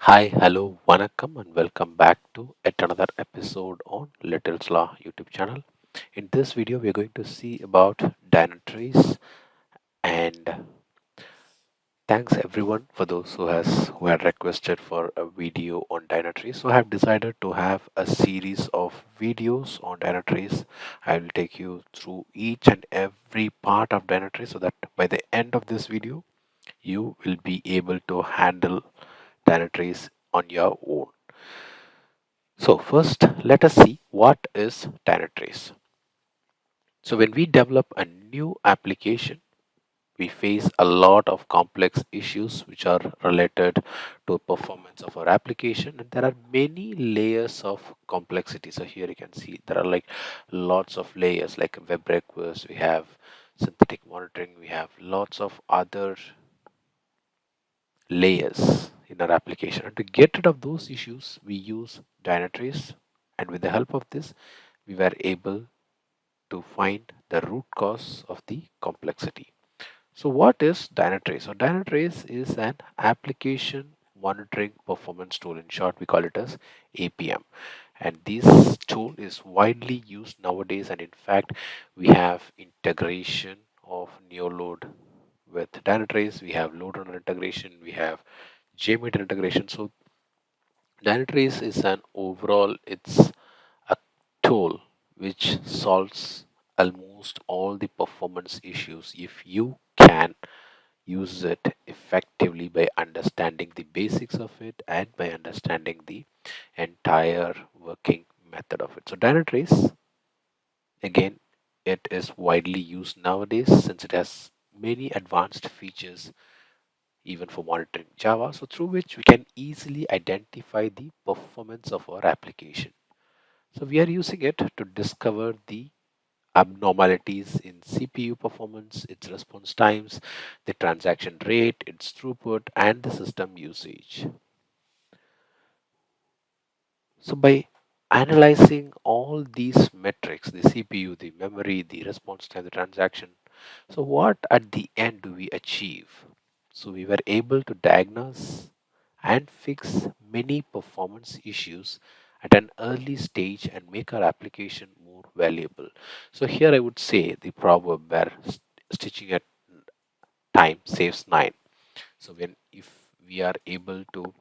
Hi, hello, vanakkam, and welcome back to yet another episode on Little's Law YouTube channel. In this video, we are going to see about Dynatrace, and thanks everyone for those who had requested for a video on Dynatrace. So I have decided to have a series of videos on Dynatrace. I will take you through each and every part of Dynatrace so that by the end of this video, you will be able to handle Dynatrace on your own. So first, let us see what is Dynatrace. So when we develop a new application, we face a lot of complex issues which are related to performance of our application, and there are many layers of complexity. So here you can see there are like lots of layers like web requests, we have synthetic monitoring, we have lots of other layers in our application. And to get rid of those issues, we use Dynatrace, and with the help of this, we were able to find the root cause of the complexity. So, what is Dynatrace? So, Dynatrace is an application monitoring performance tool. In short, we call it as APM. And this tool is widely used nowadays. And in fact, we have integration of Neoload with Dynatrace. We have load runner integration. We have JMeter integration. So, Dynatrace is an overall, it's a tool which solves almost all the performance issues if you can use it effectively by understanding the basics of it and by understanding the entire working method of it. So Dynatrace, again, it is widely used nowadays since it has many advanced features even for monitoring Java, so through which we can easily identify the performance of our application. So we are using it to discover the abnormalities in CPU performance, its response times, the transaction rate, its throughput, and the system usage. So by analyzing all these metrics, the CPU, the memory, the response time, the transaction, so what at the end do we achieve? So we were able to diagnose and fix many performance issues at an early stage and make our application more valuable. So here I would say the proverb where stitching at time saves nine. So when if we are able to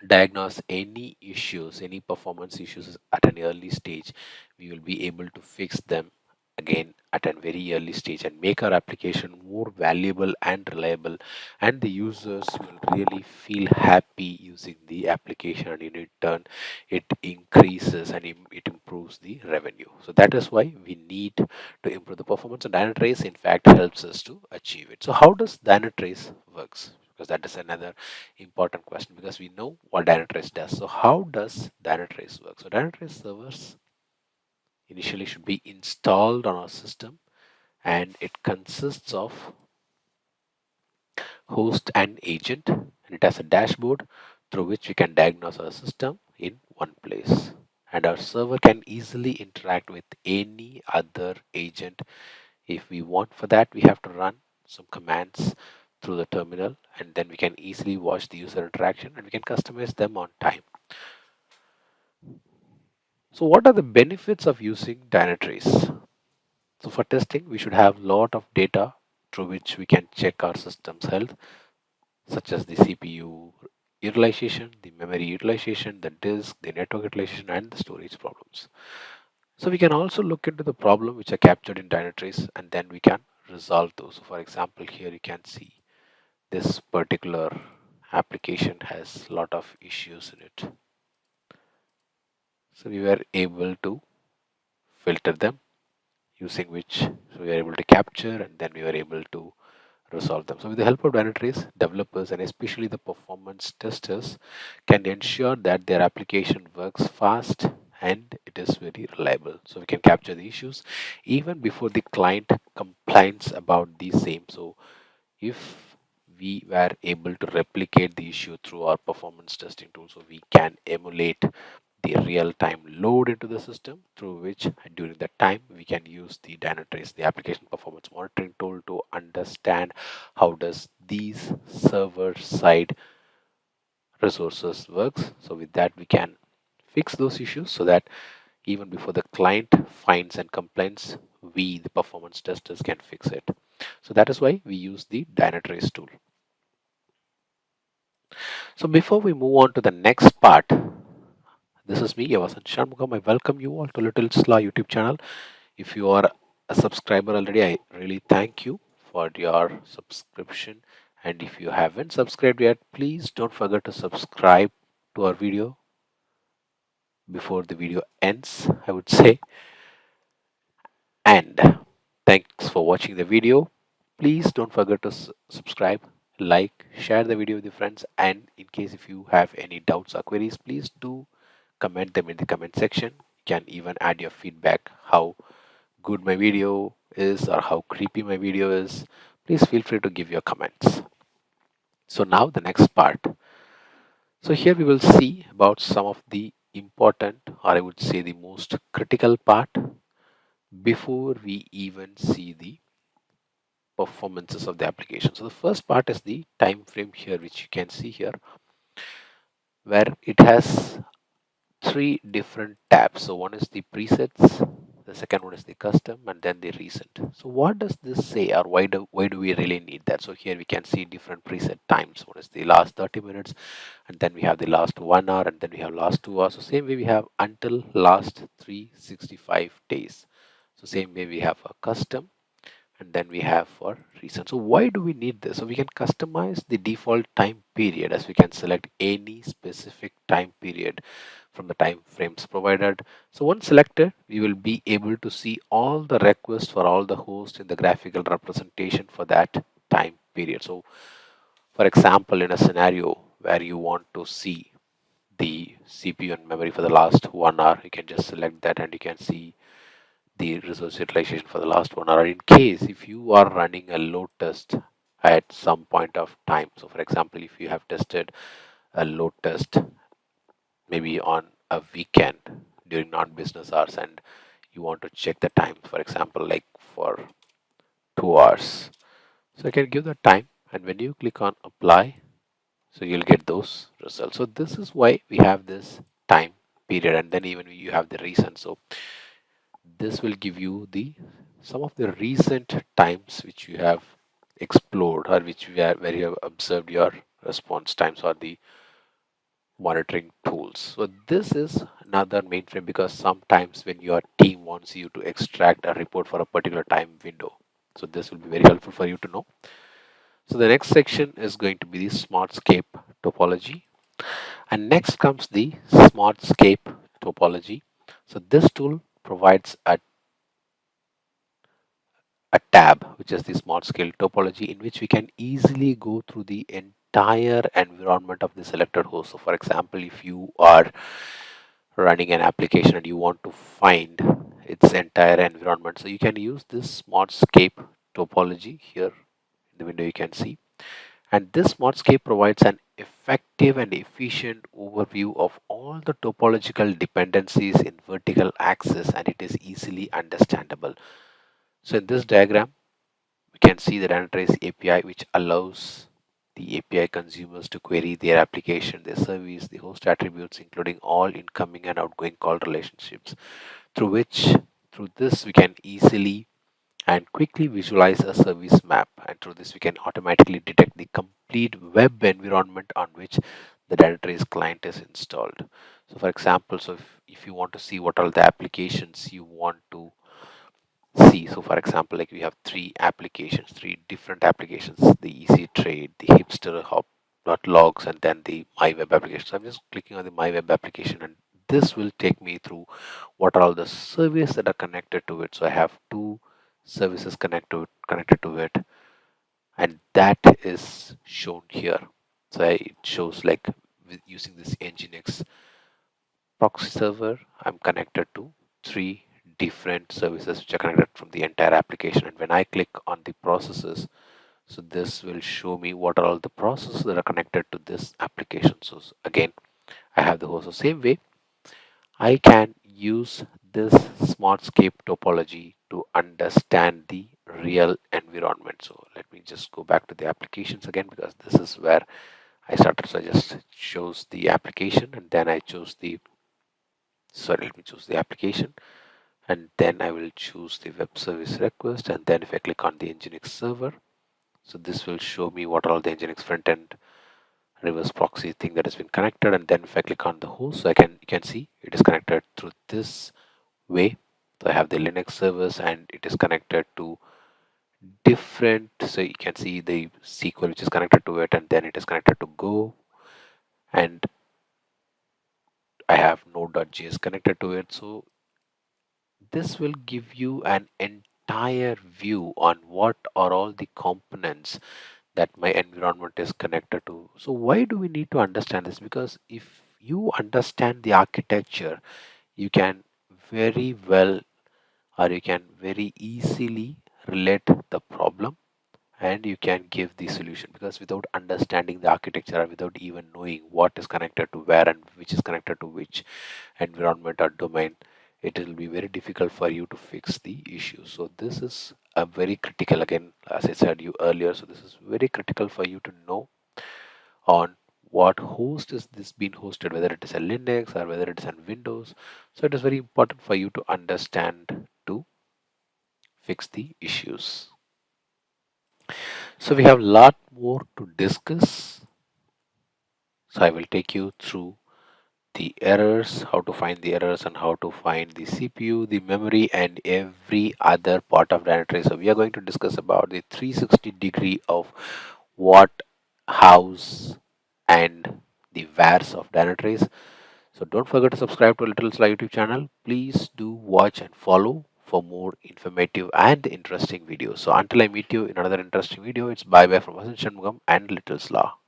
diagnose any issues, any performance issues at an early stage, we will be able to fix them again at a very early stage and make our application more valuable and reliable, and the users will really feel happy using the application, and in return it increases and it improves the revenue. So that is why we need to improve the performance, and Dynatrace in fact helps us to achieve it. So how does Dynatrace works? Because that is another important question, because we know what Dynatrace does. So how does Dynatrace work? So Dynatrace servers initially should be installed on our system, and it consists of host and agent, and it has a dashboard through which we can diagnose our system in one place, and our server can easily interact with any other agent. If we want for that, we have to run some commands through the terminal, and then we can easily watch the user interaction and we can customize them on time. So what are the benefits of using Dynatrace? So for testing, we should have lot of data through which we can check our system's health, such as the CPU utilization, the memory utilization, the disk, the network utilization, and the storage problems. So we can also look into the problem which are captured in Dynatrace, and then we can resolve those. So for example, here you can see this particular application has a lot of issues in it. So we were able to filter them, using which so we are able to capture and then we were able to resolve them. So with the help of Dynatrace, developers and especially the performance testers can ensure that their application works fast and it is very reliable. So we can capture the issues even before the client complains about the same. So if we were able to replicate the issue through our performance testing tool, so we can emulate the real-time load into the system, through which during that time we can use the Dynatrace, the application performance monitoring tool, to understand how does these server side resources works. So with that, we can fix those issues so that even before the client finds and complains, we, the performance testers, can fix it. So that is why we use the Dynatrace tool. So before we move on to the next part, this is me, Yavasan Shanmugam. I welcome you all to Little Slaw YouTube channel. If you are a subscriber already, I really thank you for your subscription. And if you haven't subscribed yet, please don't forget to subscribe to our video before the video ends, I would say. And thanks for watching the video. Please don't forget to subscribe, like, share the video with your friends. And in case if you have any doubts or queries, please do comment them in the comment section. You can even add your feedback, how good my video is or how creepy my video is. Please feel free to give your comments. So now the next part. So here we will see about some of the important, or I would say the most critical part before we even see the performances of the application. So the first part is the time frame here, which you can see here, where it has three different tabs. So one is the presets, the second one is the custom, and then the recent. So what does this say, or why do we really need that? So here we can see different preset times. One is the last 30 minutes, and then we have the last 1 hour, and then we have last 2 hours. So same way we have until last 365 days. So same way we have a custom, and then we have for recent. So why do we need this? So we can customize the default time period, as we can select any specific time period from the time frames provided. So once selected, we will be able to see all the requests for all the hosts in the graphical representation for that time period. So for example, in a scenario where you want to see the CPU and memory for the last 1 hour, you can just select that and you can see the resource utilization for the last 1 hour. In case if you are running a load test at some point of time, so for example, if you have tested a load test maybe on a weekend during non-business hours and you want to check the time, for example, like for 2 hours, so you can give the time, and when you click on apply, so you'll get those results. So this is why we have this time period, and then even you have the reason. So this will give you the some of the recent times which you have explored, or which we are where you have observed your response times or the monitoring tools. So this is another mainframe, because sometimes when your team wants you to extract a report for a particular time window, so this will be very helpful for you to know. So the next section is going to be the smartscape topology, and next comes the smartscape topology. So this tool provides a tab, which is the smart scale topology, in which we can easily go through the entire environment of the selected host. So for example, if you are running an application and you want to find its entire environment, so you can use this smartscape topology here in the window you can see. And this smartscape provides an effective and efficient overview of all the topological dependencies in vertical axis, and it is easily understandable. So in this diagram, we can see the Dynatrace API, which allows the API consumers to query their application, their service, the host attributes, including all incoming and outgoing call relationships, through this we can easily and quickly visualize a service map, and through this we can automatically detect the complete web environment on which the Dynatrace client is installed. So for example, so if you want to see what are the applications you want to see, so for example, like we have three different applications: the easy trade, the hipster hop logs, and then the my web application. So I'm just clicking on the my web application, and this will take me through what are all the services that are connected to it. So I have two services connected to it, and that is shown here. So it shows like using this nginx proxy server, I'm connected to three different services which are connected from the entire application. And when I click on the processes, so this will show me what are all the processes that are connected to this application. So again, I have the host. The same way, I can use this smartscape topology to understand the real environment. So let me just go back to the applications again, because this is where I started, so I just chose the application and then I chose the, sorry, let me choose the application, and then I will choose the web service request, and then if I click on the Nginx server, so this will show me what are all the Nginx front end reverse proxy thing that has been connected. And then if I click on the host, so you can see it is connected through this way. So I have the Linux servers and it is connected to different, so you can see the SQL which is connected to it, and then it is connected to Go, and I have node.js connected to it. So this will give you an entire view on what are all the components that my environment is connected to. So why do we need to understand this? Because if you understand the architecture, you can very well, or you can very easily relate the problem, and you can give the solution. Because without understanding the architecture, or without even knowing what is connected to where and which is connected to which environment or domain, it will be very difficult for you to fix the issue. So this is a very critical, again, as I said you earlier, so this is very critical for you to know on what host is this being hosted, whether it is a Linux or whether it is on Windows. So it is very important for you to understand to fix the issues. So we have a lot more to discuss. So I will take you through the errors, how to find the errors, and how to find the CPU, the memory, and every other part of Dynatrace. So we are going to discuss about the 360 degree of what, hows, and the wheres of Dynatrace. So don't forget to subscribe to Little Sly YouTube channel. Please do watch and follow for more informative and interesting videos. So until I meet you in another interesting video, it's bye bye from Vasan Shanmugam and Little Slaw.